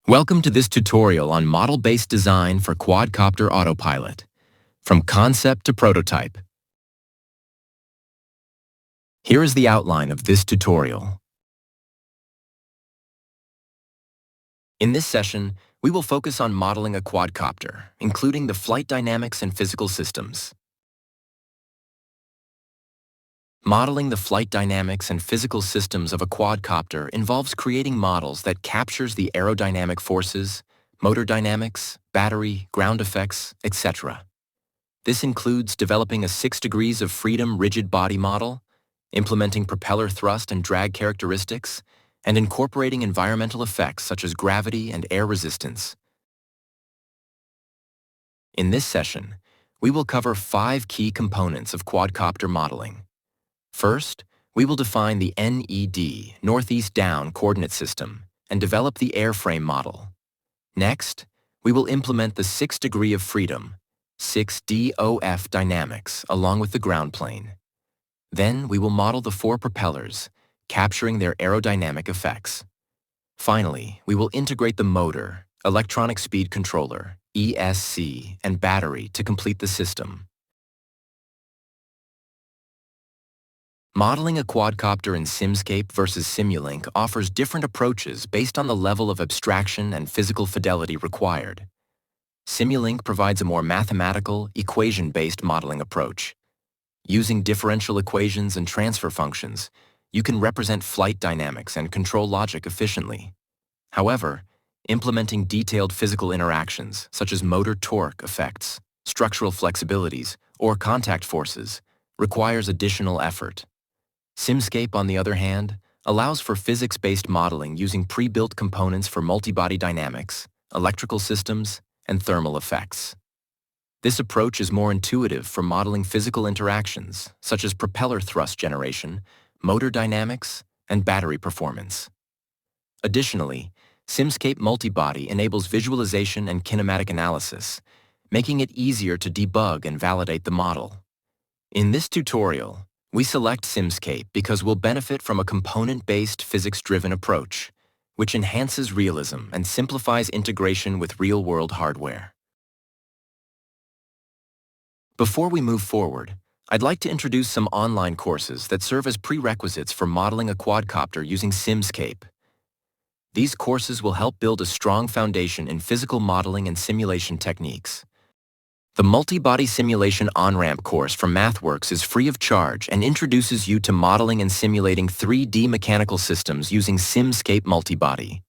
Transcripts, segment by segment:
Welcome to this tutorial on model-based design for Quadcopter Autopilot, from concept to prototype. Here is the outline of this tutorial. In this session, we will focus on modeling a quadcopter, including the flight dynamics and physical systems. Modeling the flight dynamics and physical systems of a quadcopter involves creating models that captures the aerodynamic forces, motor dynamics, battery, ground effects, etc. This includes developing a 6 degrees of freedom rigid body model, implementing propeller thrust and drag characteristics, and incorporating environmental effects such as gravity and air resistance. In this session, we will cover 5 key components of quadcopter modeling. First, we will define the NED, northeast down coordinate system, and develop the airframe model. Next, we will implement the 6 degree of freedom, 6DOF dynamics, along with the ground plane. Then we will model the 4 propellers, capturing their aerodynamic effects. Finally, we will integrate the motor, electronic speed controller, ESC, and battery to complete the system. Modeling a quadcopter in Simscape versus Simulink offers different approaches based on the level of abstraction and physical fidelity required. Simulink provides a more mathematical, equation-based modeling approach. Using differential equations and transfer functions, you can represent flight dynamics and control logic efficiently. However, implementing detailed physical interactions, such as motor torque effects, structural flexibilities, or contact forces, requires additional effort. Simscape, on the other hand, allows for physics-based modeling using pre-built components for multibody dynamics, electrical systems, and thermal effects. This approach is more intuitive for modeling physical interactions, such as propeller thrust generation, motor dynamics, and battery performance. Additionally, Simscape multibody enables visualization and kinematic analysis, making it easier to debug and validate the model. In this tutorial, we select Simscape because we'll benefit from a component-based physics-driven approach, which enhances realism and simplifies integration with real-world hardware. Before we move forward, I'd like to introduce some online courses that serve as prerequisites for modeling a quadcopter using Simscape. These courses will help build a strong foundation in physical modeling and simulation techniques. The Multi-Body Simulation On-Ramp course from MathWorks is free of charge and introduces you to modeling and simulating 3D mechanical systems using Simscape Multibody.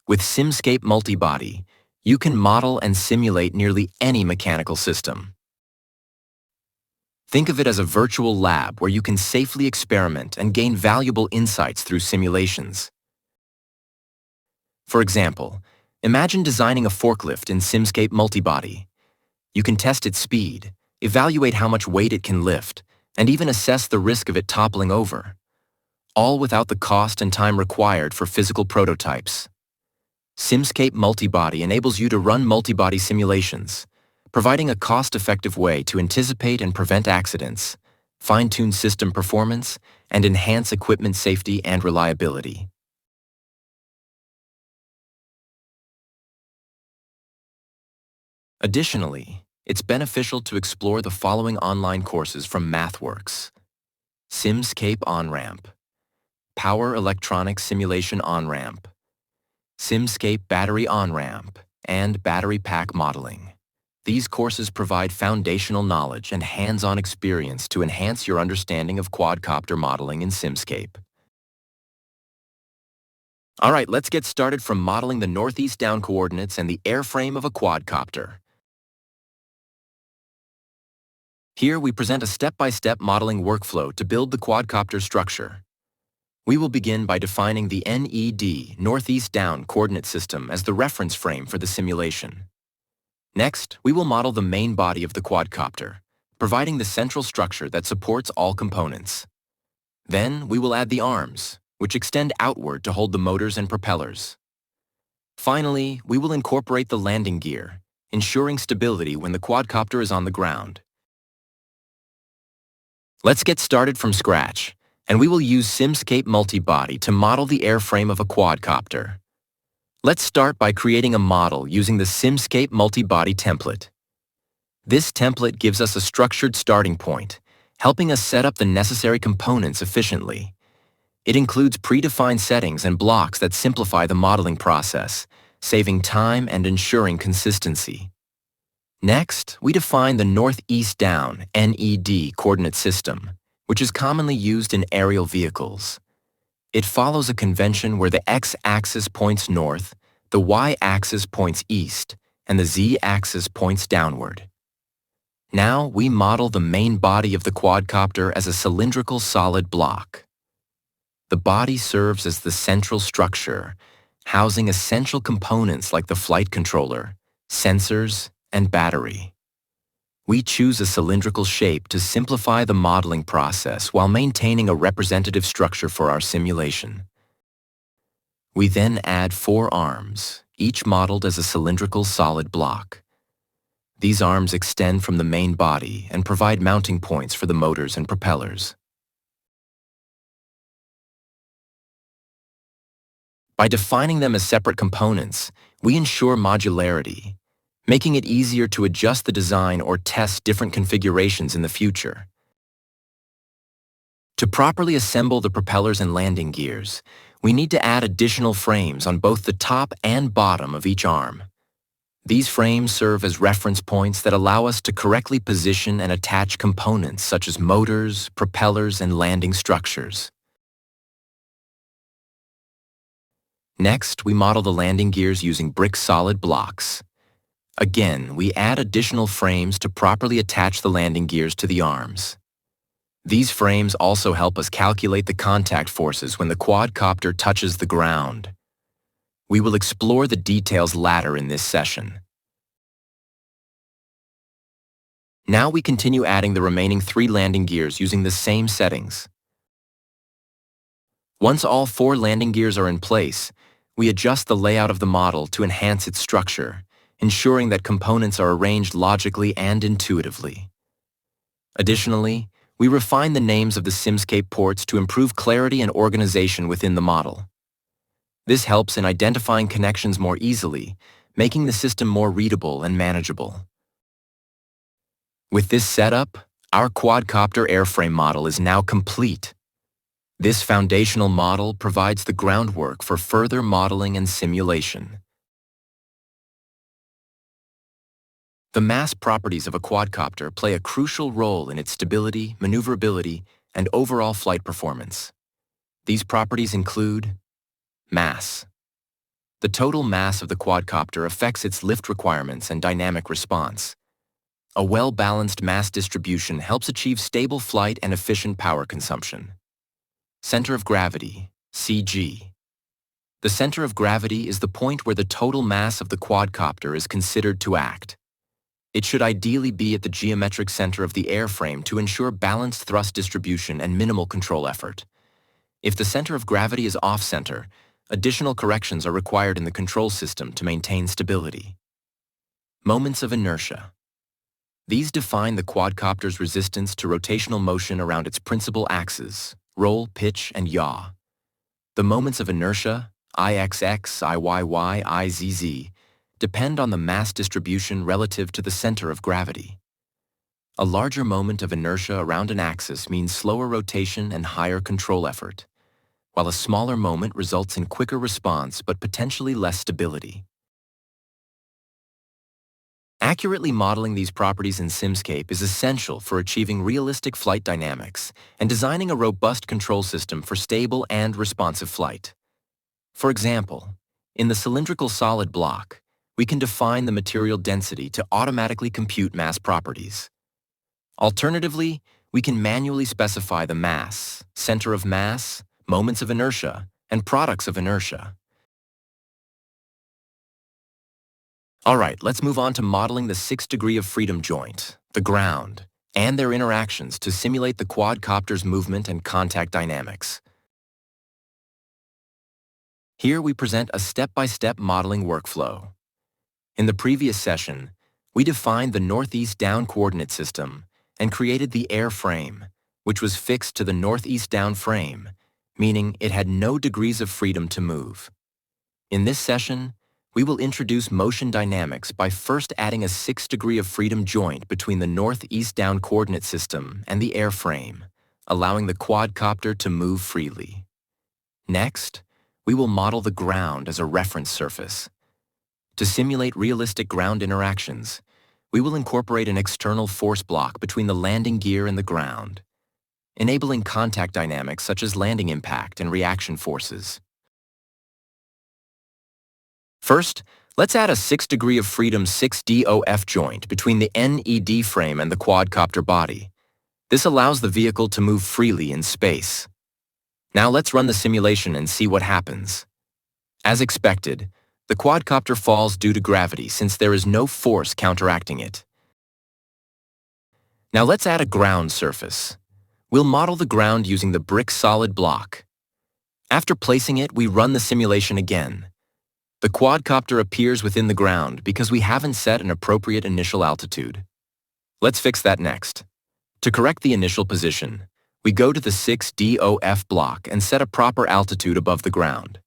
With Simscape Multibody, you can model and simulate nearly any mechanical system. Think of it as a virtual lab where you can safely experiment and gain valuable insights through simulations. For example, imagine designing a forklift in Simscape Multibody. You can test its speed, evaluate how much weight it can lift, and even assess the risk of it toppling over, all without the cost and time required for physical prototypes. Simscape Multibody enables you to run multibody simulations, providing a cost-effective way to anticipate and prevent accidents, fine-tune system performance, and enhance equipment safety and reliability. Additionally, it's beneficial to explore the following online courses from MathWorks: Simscape On-Ramp, Power Electronics Simulation On-Ramp, Simscape Battery On-Ramp, and Battery Pack Modeling. These courses provide foundational knowledge and hands-on experience to enhance your understanding of quadcopter modeling in Simscape. All right, let's get started from modeling the northeast down coordinates and the airframe of a quadcopter. Here we present a step-by-step modeling workflow to build the quadcopter structure. We will begin by defining the NED, northeast down coordinate system, as the reference frame for the simulation. Next, we will model the main body of the quadcopter, providing the central structure that supports all components. Then we will add the arms, which extend outward to hold the motors and propellers. Finally, we will incorporate the landing gear, ensuring stability when the quadcopter is on the ground. Let's get started from scratch And we will use Simscape Multibody to model the airframe of a quadcopter. Let's start by creating a model using the Simscape Multibody template. This template gives us a structured starting point, helping us set up the necessary components efficiently. It includes predefined settings and blocks that simplify the modeling process, saving time and ensuring consistency. Next, we define the northeast-down (NED) coordinate system, which is commonly used in aerial vehicles. It follows a convention where the x-axis points north, the y-axis points east, and the z-axis points downward. Now, we model the main body of the quadcopter as a cylindrical solid block. The body serves as the central structure, housing essential components like the flight controller, sensors, and battery. We choose a cylindrical shape to simplify the modeling process while maintaining a representative structure for our simulation. We then add 4 arms, each modeled as a cylindrical solid block. These arms extend from the main body and provide mounting points for the motors and propellers. By defining them as separate components, we ensure modularity, making it easier to adjust the design or test different configurations in the future. To properly assemble the propellers and landing gears, we need to add additional frames on both the top and bottom of each arm. These frames serve as reference points that allow us to correctly position and attach components such as motors, propellers, and landing structures. Next, we model the landing gears using brick solid blocks. Again, we add additional frames to properly attach the landing gears to the arms. These frames also help us calculate the contact forces when the quadcopter touches the ground. We will explore the details later in this session. Now we continue adding the remaining 3 landing gears using the same settings. Once all 4 landing gears are in place, we adjust the layout of the model to enhance its structure, ensuring that components are arranged logically and intuitively. Additionally, we refine the names of the Simscape ports to improve clarity and organization within the model. This helps in identifying connections more easily, making the system more readable and manageable. With this setup, our quadcopter airframe model is now complete. This foundational model provides the groundwork for further modeling and simulation. The mass properties of a quadcopter play a crucial role in its stability, maneuverability, and overall flight performance. These properties include mass. The total mass of the quadcopter affects its lift requirements and dynamic response. A well-balanced mass distribution helps achieve stable flight and efficient power consumption. Center of gravity, CG. The center of gravity is the point where the total mass of the quadcopter is considered to act. It should ideally be at the geometric center of the airframe to ensure balanced thrust distribution and minimal control effort. If the center of gravity is off-center, additional corrections are required in the control system to maintain stability. Moments of inertia. These define the quadcopter's resistance to rotational motion around its principal axes, roll, pitch, and yaw. The moments of inertia, IXX, IYY, IZZ, depend on the mass distribution relative to the center of gravity. A larger moment of inertia around an axis means slower rotation and higher control effort, while a smaller moment results in quicker response but potentially less stability. Accurately modeling these properties in Simscape is essential for achieving realistic flight dynamics and designing a robust control system for stable and responsive flight. For example, in the cylindrical solid block, we can define the material density to automatically compute mass properties. Alternatively, we can manually specify the mass, center of mass, moments of inertia, and products of inertia. All right, let's move on to modeling the 6th degree of freedom joint, the ground, and their interactions to simulate the quadcopter's movement and contact dynamics. Here we present a step-by-step modeling workflow. In the previous session, we defined the northeast down coordinate system and created the airframe, which was fixed to the northeast down frame, meaning it had no degrees of freedom to move. In this session, we will introduce motion dynamics by first adding a 6 degree of freedom joint between the northeast down coordinate system and the airframe, allowing the quadcopter to move freely. Next, we will model the ground as a reference surface. To simulate realistic ground interactions, we will incorporate an external force block between the landing gear and the ground, enabling contact dynamics such as landing impact and reaction forces. First, let's add a 6 degree of freedom 6DOF joint between the NED frame and the quadcopter body. This allows the vehicle to move freely in space. Now let's run the simulation and see what happens. As expected, the quadcopter falls due to gravity since there is no force counteracting it. Now let's add a ground surface. We'll model the ground using the brick solid block. After placing it, we run the simulation again. The quadcopter appears within the ground because we haven't set an appropriate initial altitude. Let's fix that next. To correct the initial position, we go to the 6DOF block and set a proper altitude above the ground.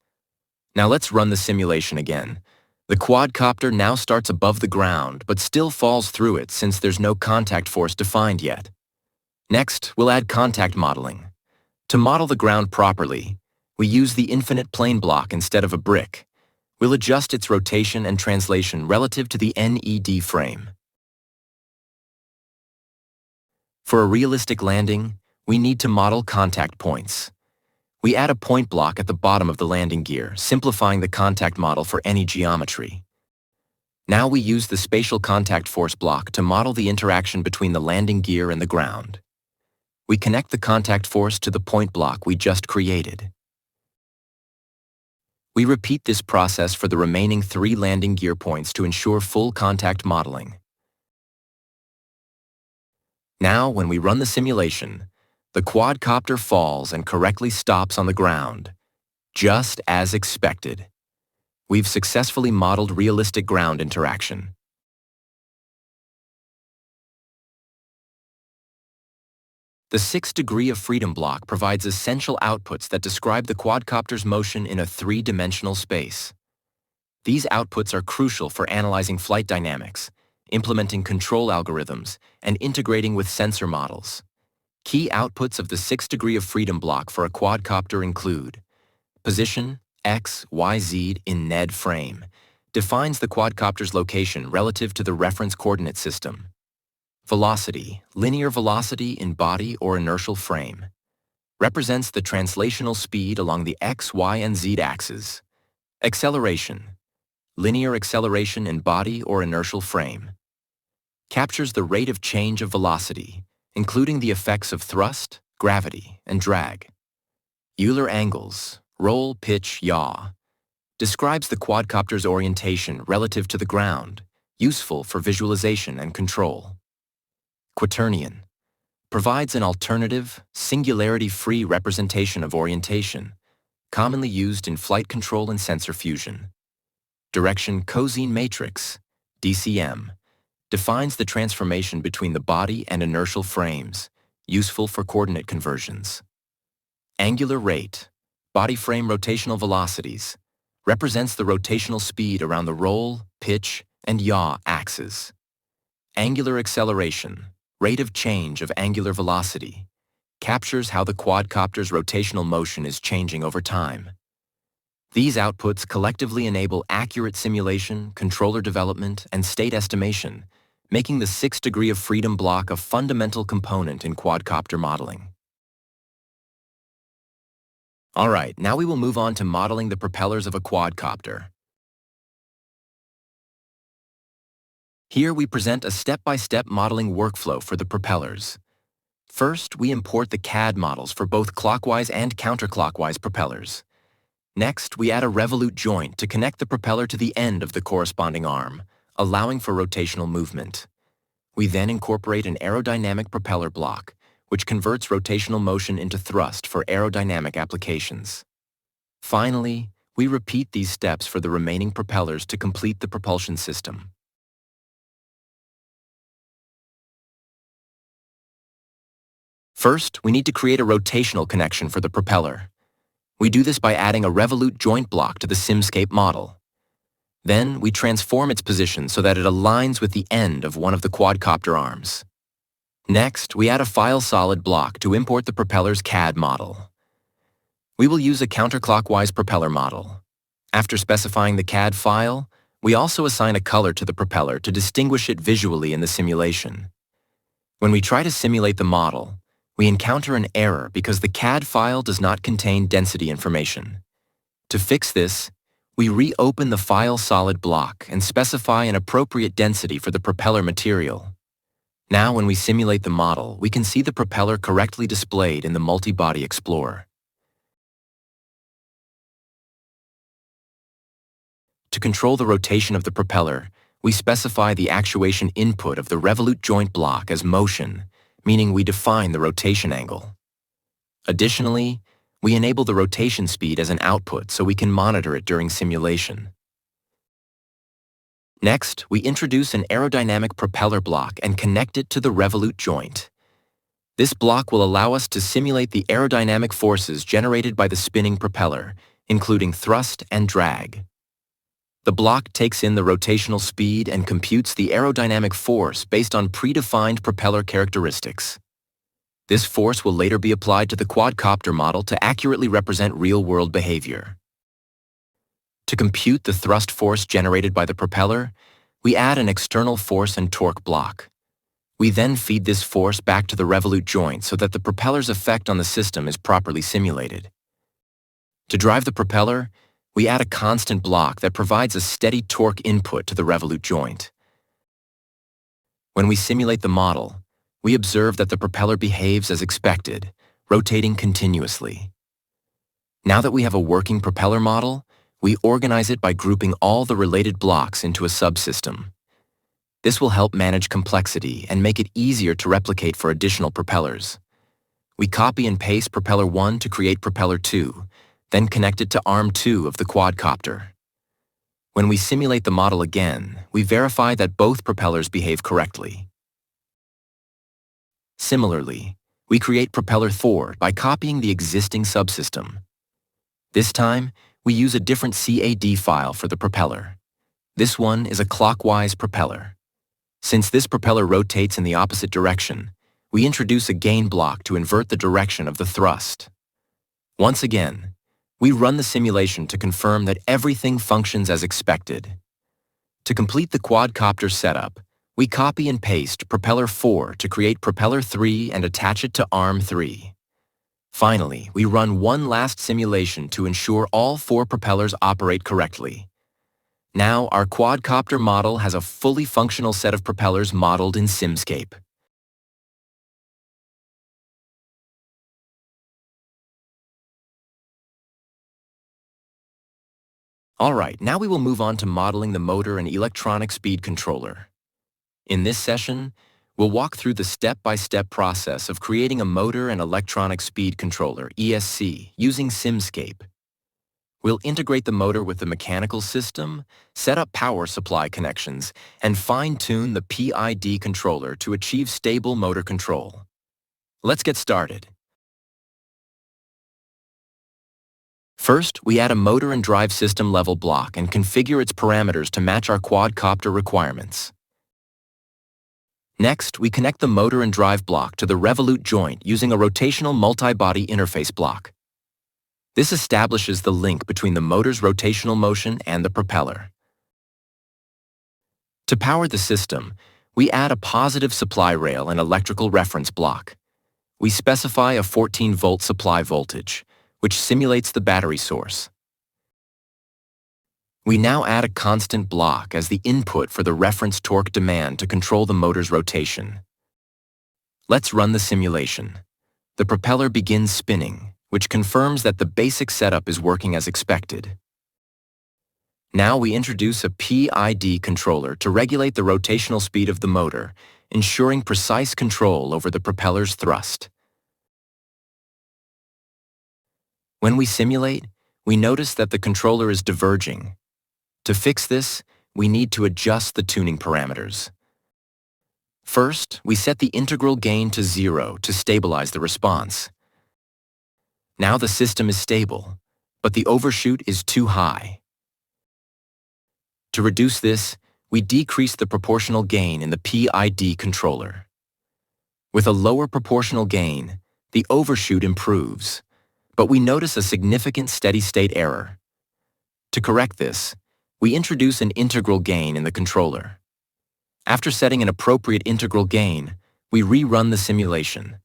Now let's run the simulation again. The quadcopter now starts above the ground but still falls through it since there's no contact force defined yet. Next, we'll add contact modeling. To model the ground properly, we use the infinite plane block instead of a brick. We'll adjust its rotation and translation relative to the NED frame. For a realistic landing, we need to model contact points. We add a point block at the bottom of the landing gear, simplifying the contact model for any geometry. Now we use the spatial contact force block to model the interaction between the landing gear and the ground. We connect the contact force to the point block we just created. We repeat this process for the remaining 3 landing gear points to ensure full contact modeling. Now, when we run the simulation, the quadcopter falls and correctly stops on the ground, just as expected. We've successfully modeled realistic ground interaction. The 6 degree of freedom block provides essential outputs that describe the quadcopter's motion in a 3-dimensional space. These outputs are crucial for analyzing flight dynamics, implementing control algorithms, and integrating with sensor models. Key outputs of the 6 degree of freedom block for a quadcopter include position, X, Y, Z in NED frame, defines the quadcopter's location relative to the reference coordinate system. Velocity, linear velocity in body or inertial frame, represents the translational speed along the X, Y, and Z axes. Acceleration, linear acceleration in body or inertial frame, captures the rate of change of velocity, including the effects of thrust, gravity, and drag. Euler angles, roll, pitch, yaw, describes the quadcopter's orientation relative to the ground, useful for visualization and control. Quaternion, provides an alternative, singularity-free representation of orientation, commonly used in flight control and sensor fusion. Direction cosine matrix, DCM, defines the transformation between the body and inertial frames, useful for coordinate conversions. Angular rate, body frame rotational velocities, represents the rotational speed around the roll, pitch, and yaw axes. Angular acceleration, rate of change of angular velocity, captures how the quadcopter's rotational motion is changing over time. These outputs collectively enable accurate simulation, controller development, and state estimation, making the 6 degree of freedom block a fundamental component in quadcopter modeling. All right, now we will move on to modeling the propellers of a quadcopter. Here we present a step-by-step modeling workflow for the propellers. First, we import the CAD models for both clockwise and counterclockwise propellers. Next, we add a revolute joint to connect the propeller to the end of the corresponding arm, allowing for rotational movement. We then incorporate an aerodynamic propeller block, which converts rotational motion into thrust for aerodynamic applications. Finally, we repeat these steps for the remaining propellers to complete the propulsion system. First, we need to create a rotational connection for the propeller. We do this by adding a revolute joint block to the Simscape model. Then, we transform its position so that it aligns with the end of one of the quadcopter arms. Next, we add a file solid block to import the propeller's CAD model. We will use a counterclockwise propeller model. After specifying the CAD file, we also assign a color to the propeller to distinguish it visually in the simulation. When we try to simulate the model, we encounter an error because the CAD file does not contain density information. To fix this, we reopen the file solid block and specify an appropriate density for the propeller material. Now when we simulate the model, we can see the propeller correctly displayed in the Multi-Body Explorer. To control the rotation of the propeller, we specify the actuation input of the revolute joint block as motion, meaning we define the rotation angle. Additionally, we enable the rotation speed as an output so we can monitor it during simulation. Next, we introduce an aerodynamic propeller block and connect it to the revolute joint. This block will allow us to simulate the aerodynamic forces generated by the spinning propeller, including thrust and drag. The block takes in the rotational speed and computes the aerodynamic force based on predefined propeller characteristics. This force will later be applied to the quadcopter model to accurately represent real-world behavior. To compute the thrust force generated by the propeller, we add an external force and torque block. We then feed this force back to the revolute joint so that the propeller's effect on the system is properly simulated. To drive the propeller, we add a constant block that provides a steady torque input to the revolute joint. When we simulate the model, we observe that the propeller behaves as expected, rotating continuously. Now that we have a working propeller model, we organize it by grouping all the related blocks into a subsystem. This will help manage complexity and make it easier to replicate for additional propellers. We copy and paste Propeller 1 to create Propeller 2, then connect it to Arm 2 of the quadcopter. When we simulate the model again, we verify that both propellers behave correctly. Similarly, we create Propeller 4 by copying the existing subsystem. This time, we use a different CAD file for the propeller. This one is a clockwise propeller. Since this propeller rotates in the opposite direction, we introduce a gain block to invert the direction of the thrust. Once again, we run the simulation to confirm that everything functions as expected. To complete the quadcopter setup, we copy and paste Propeller 4 to create Propeller 3 and attach it to Arm 3. Finally, we run one last simulation to ensure all 4 propellers operate correctly. Now, our quadcopter model has a fully functional set of propellers modeled in Simscape. Alright, now we will move on to modeling the motor and electronic speed controller. In this session, we'll walk through the step-by-step process of creating a motor and electronic speed controller, ESC, using Simscape. We'll integrate the motor with the mechanical system, set up power supply connections, and fine-tune the PID controller to achieve stable motor control. Let's get started. First, we add a motor and drive system level block and configure its parameters to match our quadcopter requirements. Next, we connect the motor and drive block to the revolute joint using a rotational multi-body interface block. This establishes the link between the motor's rotational motion and the propeller. To power the system, we add a positive supply rail and electrical reference block. We specify a 14-volt supply voltage, which simulates the battery source. We now add a constant block as the input for the reference torque demand to control the motor's rotation. Let's run the simulation. The propeller begins spinning, which confirms that the basic setup is working as expected. Now we introduce a PID controller to regulate the rotational speed of the motor, ensuring precise control over the propeller's thrust. When we simulate, we notice that the controller is diverging. To fix this, we need to adjust the tuning parameters. First, we set the integral gain to 0 to stabilize the response. Now the system is stable, but the overshoot is too high. To reduce this, we decrease the proportional gain in the PID controller. With a lower proportional gain, the overshoot improves, but we notice a significant steady-state error. To correct this, we introduce an integral gain in the controller. After setting an appropriate integral gain, we rerun the simulation.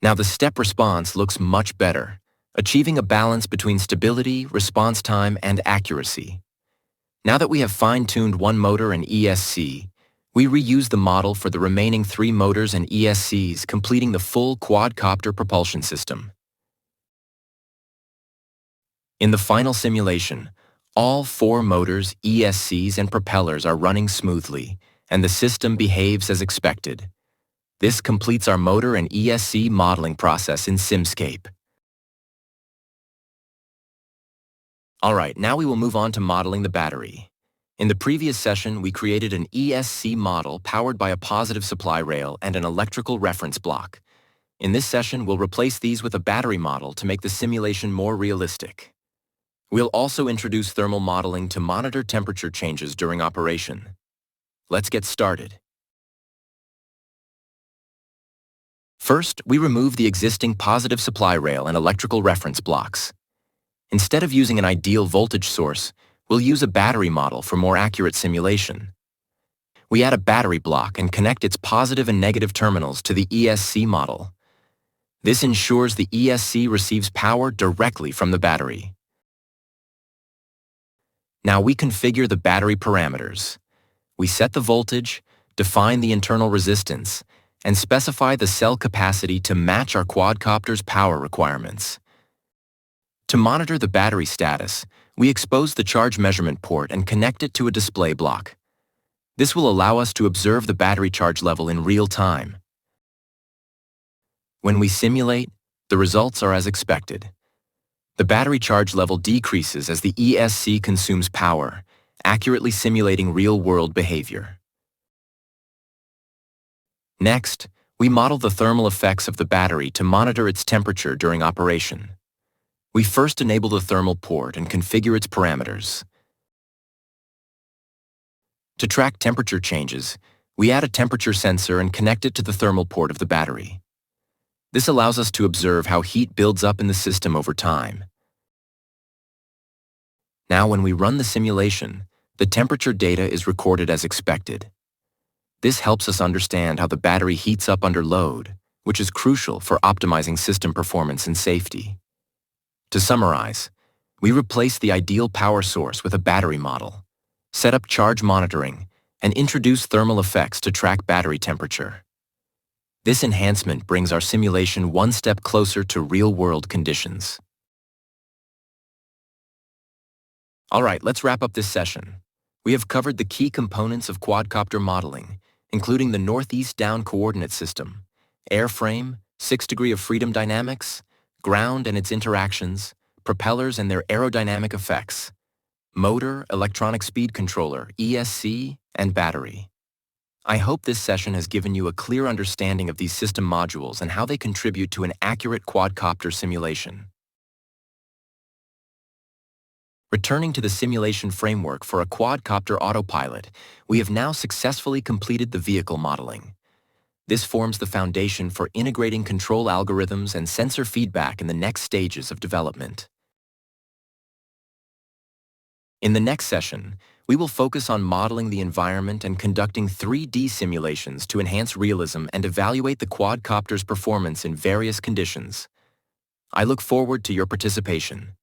Now the step response looks much better, achieving a balance between stability, response time, and accuracy. Now that we have fine-tuned one motor and ESC, we reuse the model for the remaining 3 motors and ESCs, completing the full quadcopter propulsion system. In the final simulation, all 4 motors, ESCs, and propellers are running smoothly, and the system behaves as expected. This completes our motor and ESC modeling process in Simscape. Alright, now we will move on to modeling the battery. In the previous session, we created an ESC model powered by a positive supply rail and an electrical reference block. In this session, we'll replace these with a battery model to make the simulation more realistic. We'll also introduce thermal modeling to monitor temperature changes during operation. Let's get started. First, we remove the existing positive supply rail and electrical reference blocks. Instead of using an ideal voltage source, we'll use a battery model for more accurate simulation. We add a battery block and connect its positive and negative terminals to the ESC model. This ensures the ESC receives power directly from the battery. Now we configure the battery parameters. We set the voltage, define the internal resistance, and specify the cell capacity to match our quadcopter's power requirements. To monitor the battery status, we expose the charge measurement port and connect it to a display block. This will allow us to observe the battery charge level in real time. When we simulate, the results are as expected. The battery charge level decreases as the ESC consumes power, accurately simulating real-world behavior. Next, we model the thermal effects of the battery to monitor its temperature during operation. We first enable the thermal port and configure its parameters. To track temperature changes, we add a temperature sensor and connect it to the thermal port of the battery. This allows us to observe how heat builds up in the system over time. Now, when we run the simulation, the temperature data is recorded as expected. This helps us understand how the battery heats up under load, which is crucial for optimizing system performance and safety. To summarize, we replace the ideal power source with a battery model, set up charge monitoring, and introduce thermal effects to track battery temperature. This enhancement brings our simulation one step closer to real-world conditions. Alright, let's wrap up this session. We have covered the key components of quadcopter modeling, including the northeast down coordinate system, airframe, 6 degree of freedom dynamics, ground and its interactions, propellers and their aerodynamic effects, motor, electronic speed controller, ESC, and battery. I hope this session has given you a clear understanding of these system modules and how they contribute to an accurate quadcopter simulation. Returning to the simulation framework for a quadcopter autopilot, we have now successfully completed the vehicle modeling. This forms the foundation for integrating control algorithms and sensor feedback in the next stages of development. In the next session, we will focus on modeling the environment and conducting 3D simulations to enhance realism and evaluate the quadcopter's performance in various conditions. I look forward to your participation.